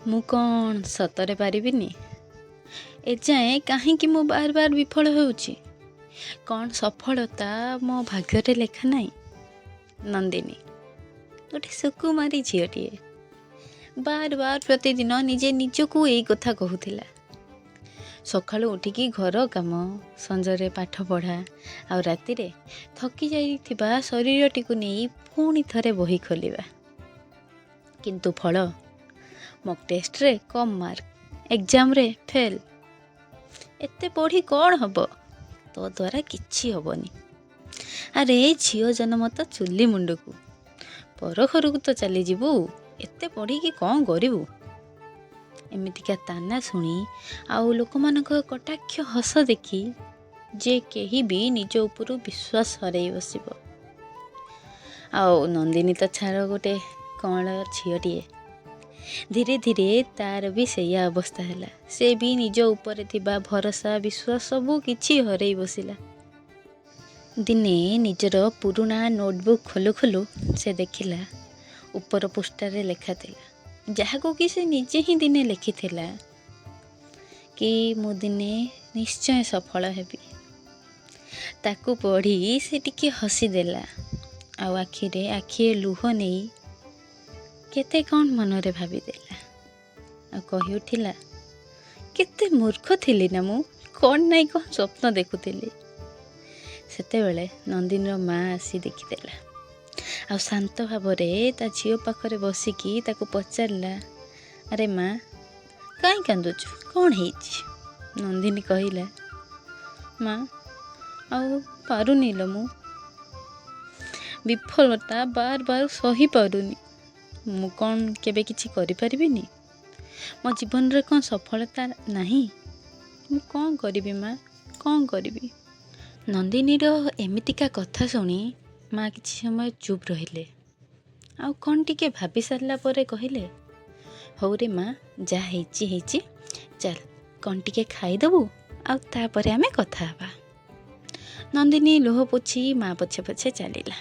ମୁଁ କ'ଣ ସତରେ ପାରିବିନି? ଏଯାଏଁ କାହିଁକି ମୁଁ ବାର ବାର ବିଫଳ ହେଉଛି? କ'ଣ ସଫଳତା ମୋ ଭାଗ୍ୟରେ ଲେଖା ନାହିଁ? ନନ୍ଦିନୀ ଗୋଟେ ସୁକୁମାରୀ ଝିଅଟିଏ ବାର ବାର ପ୍ରତିଦିନ ନିଜେ ନିଜକୁ ଏଇ କଥା କହୁଥିଲା। ସକାଳୁ ଉଠିକି ଘର କାମ, ସଞ୍ଜରେ ପାଠ ପଢ଼ା, ଆଉ ରାତିରେ ଥକି ଯାଇଥିବା ଶରୀରଟିକୁ ନେଇ ପୁଣି ଥରେ ବହି ଖୋଲିବା। କିନ୍ତୁ ଫଳ? ମକ୍ ଟେଷ୍ଟରେ କମ୍ ମାର୍କ, ଏକ୍ଜାମରେ ଫେଲ୍। ଏତେ ପଢ଼ି କ'ଣ ହବ? ତୋ ଦ୍ୱାରା କିଛି ହବନି। ଆରେ ଝିଅ ଜନ୍ମ ତ ଚୁଲି ମୁଣ୍ଡକୁ, ପର ଘରକୁ ତ ଚାଲିଯିବୁ, ଏତେ ପଢ଼ିକି କ'ଣ କରିବୁ? ଏମିତିକା ତାନା ଶୁଣି ଆଉ ଲୋକମାନଙ୍କ କଟାକ୍ଷ ହସ ଦେଖି ଯେ କେହି ବି ନିଜ ଉପରୁ ବିଶ୍ୱାସ ହରାଇ ବସିବ। ଆଉ ନନ୍ଦିନୀ ତ ଛାଡ଼, ଗୋଟେ କଅଁଳ ଝିଅଟିଏ। ଧୀରେ ଧୀରେ ତାର ବି ସେଇଆ ଅବସ୍ଥା ହେଲା। ସେ ବି ନିଜ ଉପରେ ଥିବା ଭରସା, ବିଶ୍ୱାସ ସବୁ କିଛି ହରାଇ ବସିଲା। ଦିନେ ନିଜର ପୁରୁଣା ନୋଟବୁକ୍ ଖୋଲୁ ଖୋଲୁ ସେ ଦେଖିଲା ଉପର ପୃଷ୍ଠାରେ ଲେଖା ଥିଲା, ଯାହାକୁ କି ସେ ନିଜେ ହିଁ ଦିନେ ଲେଖିଥିଲା କି ମୁଁ ଦିନେ ନିଶ୍ଚୟ ସଫଳ ହେବି। ତାକୁ ପଢ଼ି ସେ ଟିକେ ହସିଦେଲା, ଆଉ ଆଖିରେ ଲୁହ ନେଇ କେତେ କ'ଣ ମନରେ ଭାବିଦେଲା, ଆଉ କହି ଉଠିଲା, କେତେ ମୂର୍ଖ ଥିଲି ନା ମୁଁ, କ'ଣ ନାଇଁ କ'ଣ ସ୍ୱପ୍ନ ଦେଖୁଥିଲି। ସେତେବେଳେ ନନ୍ଦିନୀର ମା' ଆସି ଦେଖିଦେଲା, ଆଉ ଶାନ୍ତ ଭାବରେ ତା ଝିଅ ପାଖରେ ବସିକି ତାକୁ ପଚାରିଲା, ଆରେ ମା' କାହିଁ କାନ୍ଦୁଛୁ, କ'ଣ ହେଇଛି? ନନ୍ଦିନୀ କହିଲା, ମା' ଆଉ ପାରୁନି ଲୋ, ମୁଁ ବିଫଳତା ବାର ବାର ସହିପାରୁନି। ମୁଁ କ'ଣ କେବେ କିଛି କରିପାରିବିନି? ମୋ ଜୀବନରେ କ'ଣ ସଫଳତା ନାହିଁ? ମୁଁ କ'ଣ କରିବି ମା', କ'ଣ କରିବି? ନନ୍ଦିନୀର ଏମିତିକା କଥା ଶୁଣି ମା' କିଛି ସମୟ ଚୁପ୍ ରହିଲେ, ଆଉ କ'ଣ ଟିକେ ଭାବି ସାରିଲା ପରେ କହିଲେ, ହଉ ରେ ମା', ଯାହା ହେଇଛି ହେଇଛି, ଚାଲ କ'ଣ ଟିକେ ଖାଇଦେବୁ, ଆଉ ତାପରେ ଆମେ କଥା ହେବା। ନନ୍ଦିନୀ ଲୁହ ପୋଛି ମା' ପଛେ ପଛେ ଚାଲିଲା।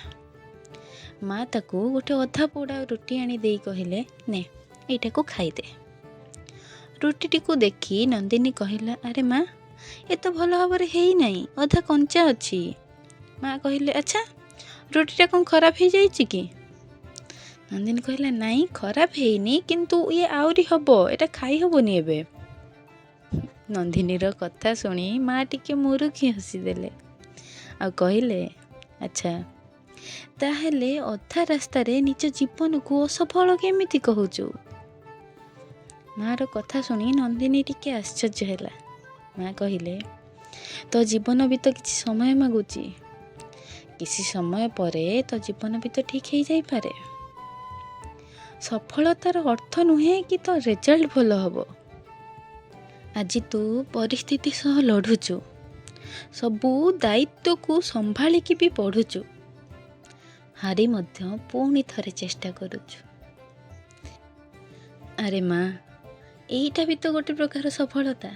ମା' ତାକୁ ଗୋଟେ ଅଧା ପୋଡ଼ା ରୁଟି ଆଣି ଦେଇ କହିଲେ, ନେ ଏଇଟାକୁ ଖାଇଦେ। ରୁଟିଟିକୁ ଦେଖି ନନ୍ଦିନୀ କହିଲା, ଆରେ ମା', ଏ ତ ଭଲ ଭାବରେ ହେଇନାହିଁ, ଅଧା କଞ୍ଚା ଅଛି। ମା' କହିଲେ, ଆଚ୍ଛା ରୁଟିଟା କ'ଣ ଖରାପ ହେଇଯାଇଛି କି? ନନ୍ଦିନୀ କହିଲା, ନାଇଁ ଖରାପ ହେଇନି, କିନ୍ତୁ ଇଏ ଆହୁରି ହବ, ଏଇଟା ଖାଇ ହବନି ଏବେ। ନନ୍ଦିନୀର କଥା ଶୁଣି ମା' ଟିକେ ମୁରୁକି ହସିଦେଲେ, ଆଉ କହିଲେ, ଆଚ୍ଛା ତାହେଲେ ଅଧା ରାସ୍ତାରେ ନିଜ ଜୀବନକୁ ଅସଫଳ କେମିତି କହୁଛୁ? ମା'ର କଥା ଶୁଣି ନନ୍ଦିନୀ ଟିକେ ଆଶ୍ଚର୍ଯ୍ୟ ହେଲା। ମା' କହିଲେ, ତୋ ଜୀବନ ବି ତ କିଛି ସମୟ ମାଗୁଛି, କିଛି ସମୟ ପରେ ତୋ ଜୀବନ ବି ତ ଠିକ୍ ହେଇଯାଇପାରେ। ସଫଳତାର ଅର୍ଥ ନୁହେଁ କି ତୋ ରେଜଲ୍ଟ ଭଲ ହବ। ଆଜି ତୁ ପରିସ୍ଥିତି ସହ ଲଢ଼ୁଛୁ, ସବୁ ଦାୟିତ୍ୱକୁ ସମ୍ଭାଳିକି ବି ପଢ଼ୁଛୁ, ହାରି ମଧ୍ୟ ପୁଣି ଥରେ ଚେଷ୍ଟା କରୁଛୁ। ଆରେ ମା', ଏଇଟା ବି ତ ଗୋଟେ ପ୍ରକାର ସଫଳତା।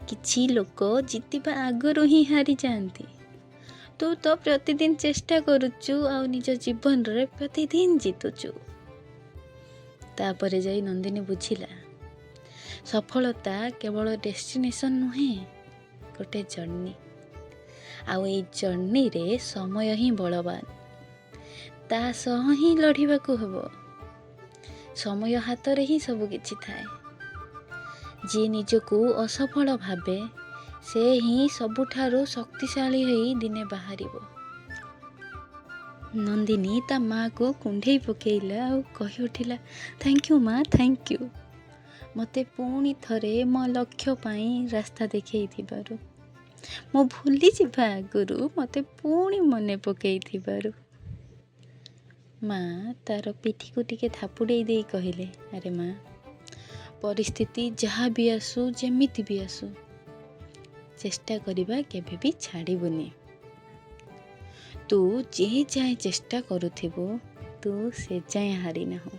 କିଛି ଲୋକ ଜିତିବା ଆଗରୁ ହିଁ ହାରିଯାଆନ୍ତି। ତୁ ତ ପ୍ରତିଦିନ ଚେଷ୍ଟା କରୁଛୁ, ଆଉ ନିଜ ଜୀବନରେ ପ୍ରତିଦିନ ଜିତୁଛୁ। ତାପରେ ଯାଇ ନନ୍ଦିନୀ ବୁଝିଲା, ସଫଳତା କେବଳ ଡେଷ୍ଟିନେସନ୍ ନୁହେଁ, ଗୋଟେ ଜର୍ଣ୍ଣି। ଆଉ ଏଇ ଜର୍ଣ୍ଣିରେ ସମୟ ହିଁ ବଳବାନ, ତା ସହ ହିଁ ଲଢ଼ିବାକୁ ହେବ। ସମୟ ହାତରେ ହିଁ ସବୁ କିଛି ଥାଏ। ଯିଏ ନିଜକୁ ଅସଫଳ ଭାବେ, ସେ ହିଁ ସବୁଠାରୁ ଶକ୍ତିଶାଳୀ ହୋଇ ଦିନେ ବାହାରିବ। ନନ୍ଦିନୀ ତା ମା'କୁ କୁଣ୍ଢେଇ ପକେଇଲା, ଆଉ କହି ଉଠିଲା, ଥ୍ୟାଙ୍କ ୟୁ ମା', ଥ୍ୟାଙ୍କ ୟୁ, ମୋତେ ପୁଣି ଥରେ ମୋ ଲକ୍ଷ୍ୟ ପାଇଁ ରାସ୍ତା ଦେଖେଇଥିବାରୁ, ମୁଁ ଭୁଲିଯିବା ଆଗରୁ ମୋତେ ପୁଣି ମନେ ପକେଇଥିବାରୁ। ମା' ତାର ପିଠିକୁ ଟିକେ ଥାପୁଡ଼େଇ ଦେଇ କହିଲେ, ଆରେ ମା', ପରିସ୍ଥିତି ଯାହା ବି ଆସୁ, ଯେମିତି ବି ଆସୁ, ଚେଷ୍ଟା କରିବା କେବେ ବି ଛାଡ଼ିବୁନି। ତୁ ଯେ ଯାଏଁ ଚେଷ୍ଟା କରୁଥିବୁ, ତୁ ସେ ଯାଏଁ ହାରିନାହୁଁ।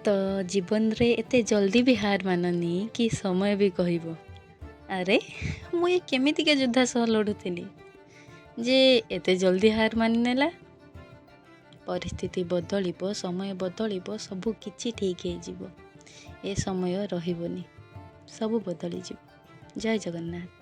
ତ ଜୀବନରେ ଏତେ ଜଲ୍ଦି ବି ହାର ମାନନି କି ସମୟ ବି କହିବ, ଆରେ ମୁଁ ଏ କେମିତିକା ଯୋଦ୍ଧା ସହ ଲଢ଼ୁଥିଲି ଯେ ଏତେ ଜଲ୍ଦି ହାର ମାନିନେଲା। ପରିସ୍ଥିତି ବଦଳିବ, ସମୟ ବଦଳିବ, ସବୁ କିଛି ଠିକ୍ ହେଇଯିବ। ଏ ସମୟ ରହିବନି, ସବୁ ବଦଳିଯିବ। ଜୟ ଜଗନ୍ନାଥ।